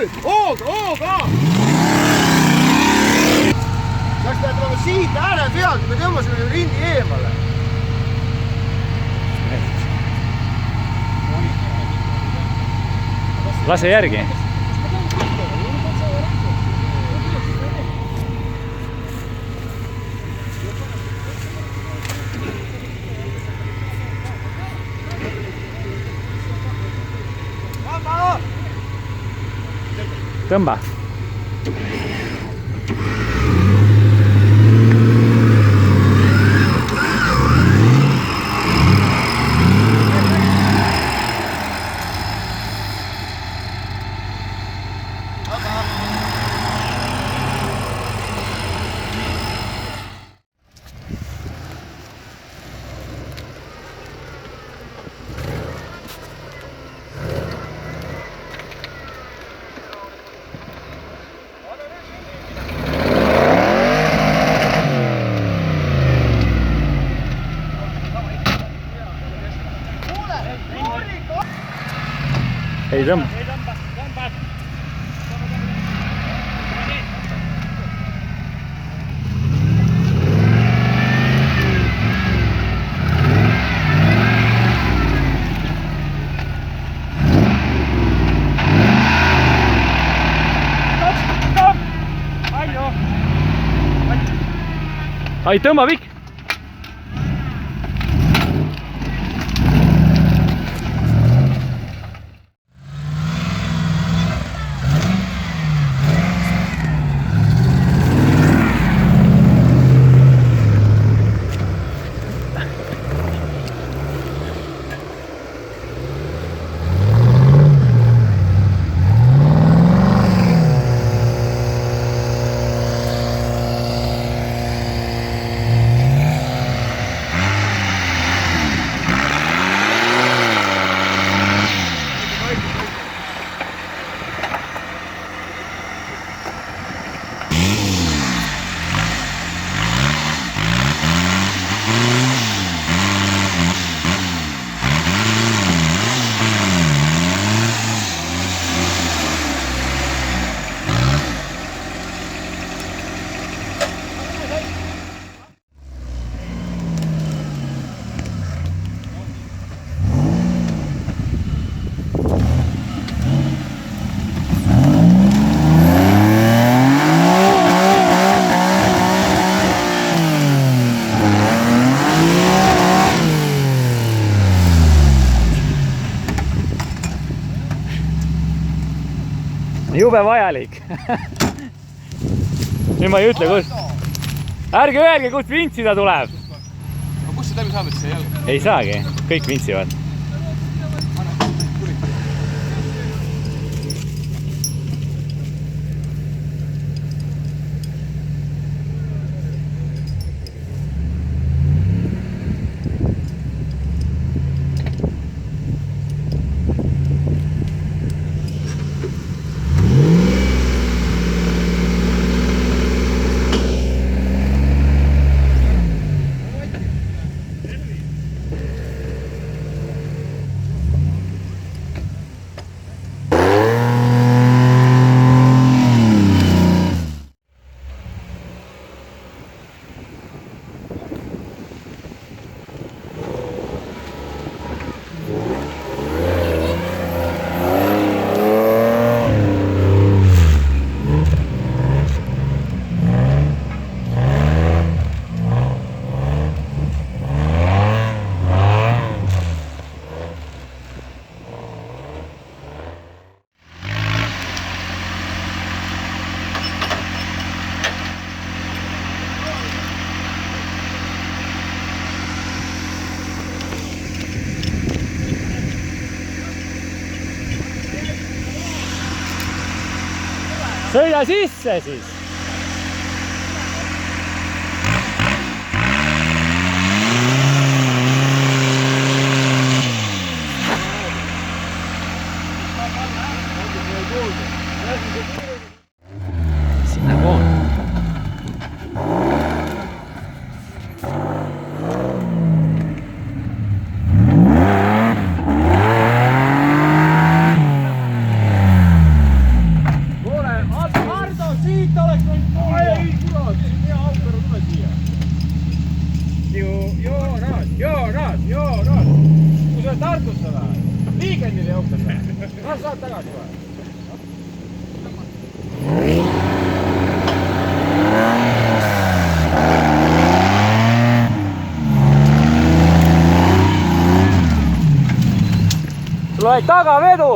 nüüd, hooga! Läks peab tulema siit ääre pealt, me tõmbasime rindi eemale. Lase järgi. Tõmba. Ei tõmba. Ai, tõmba pikk. Jube vajalik. Nüüd ma ei ütle, kus. Ärge öelge, kust vintsida tuleb. Kus see läbi saab, et see jalg? Ei saagi, kõik vintsivad. Sõida sisse siis. Sinna poole. Tartusse või? Viigendile jooksed või? Kas saad tagasi või? Sul oled tagavedu!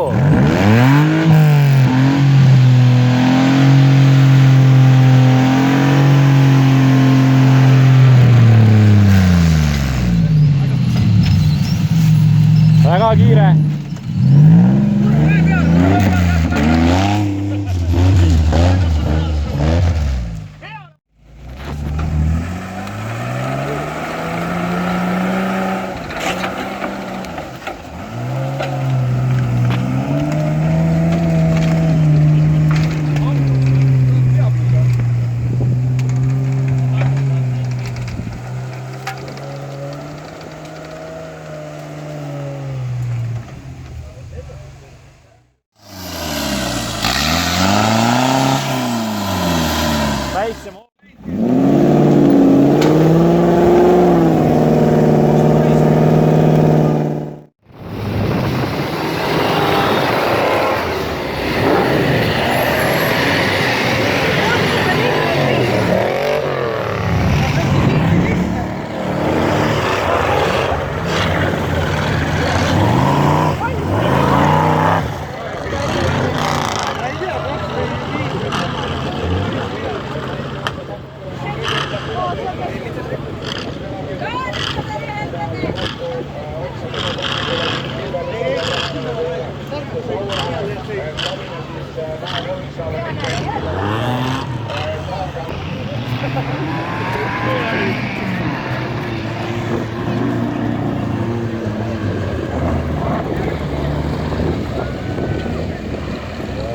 Väga kiire.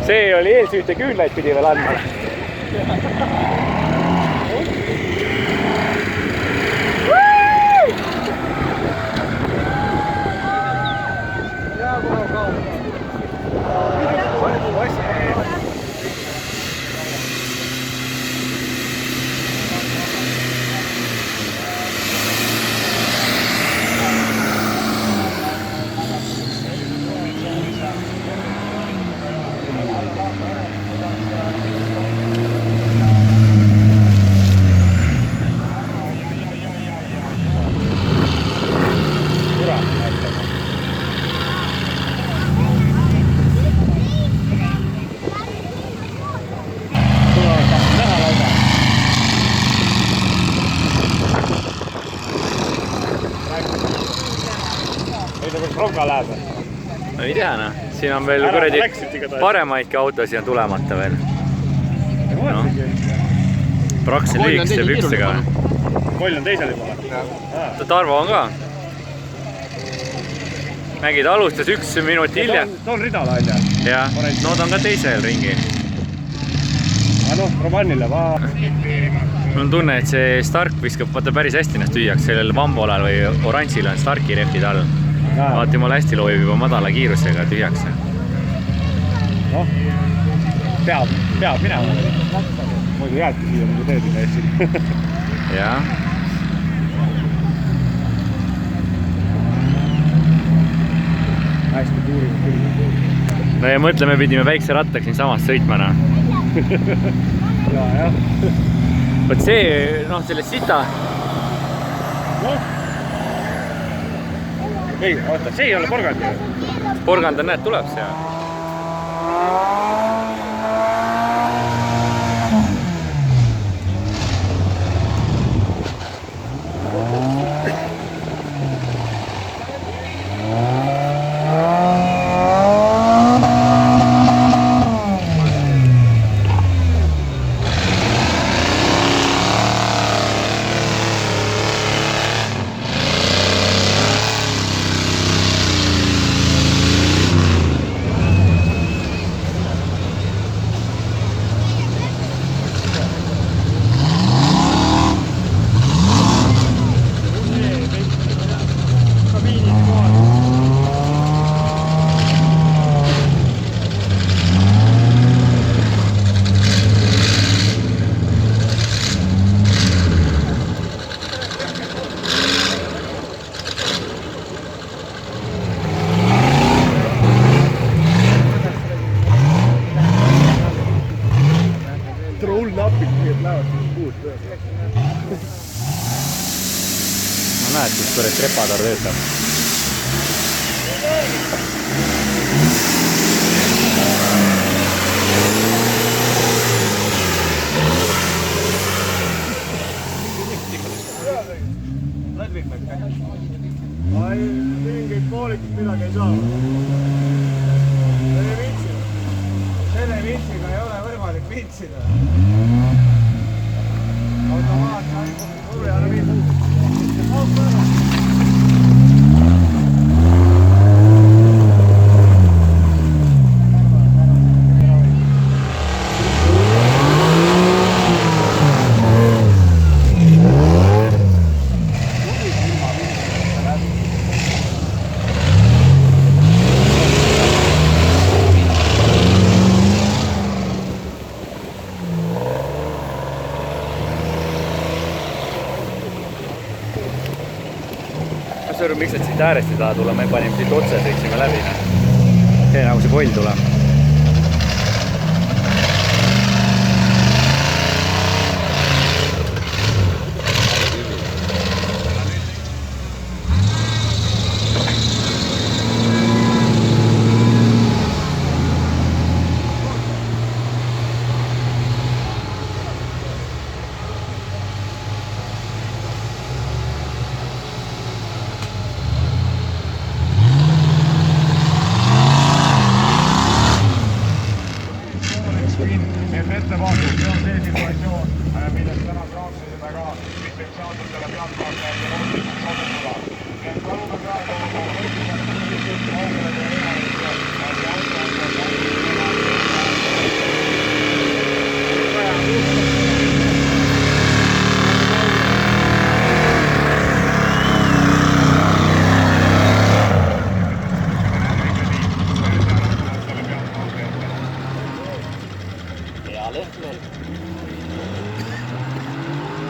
See oli eelsüüte küünlaid pidi veel andma. No ei tea, noh. Siin on veel kuradi paremaidki autosid on tulemata veel. No. Praxen liiks teeb ükstega. Koll on teisel juba. Tarvo on ka. Nägid, alustas 1 minut hiljem. Tol ridal on ja? Jah, no ta on ka teisel ringil. Noh, Romanile vaa. Mul on tunne, et see Stark viskab päris hästi ennast tüüjaks. Sellel Vambolal või Oranžil on Starki rehvid all. Vaati, mul hästi loobib juba madala kiirusega tühjaks. Noh, peab minema. Muidu jäädki siia nagu teed üle Eestil. Jah. Hästi tuurinud küll. No ja mõtle, me pidime väikse rattaks siin samast sõitmana. Jah. Võt see, noh, sellest sita. Noh. Ei, oota, see ei ole porgand ju. Porgand on, näed, tuleb see. kuidas trepatoor töötab. Ai, mingeid poolikut midagi ei saa. Selle vintsiga ei ole võimalik vintsida. Automaat ainult mul ei ole vintsida. Miks nad siit äärest ei taha tulla, me panime siit otse, sõitsime läbi. See nagu see koll tuleb.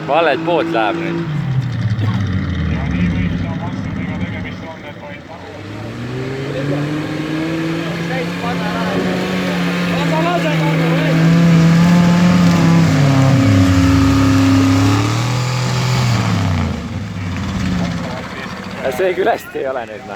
Valelt poolt läheb nüüd. See küll hästi ei ole nüüd.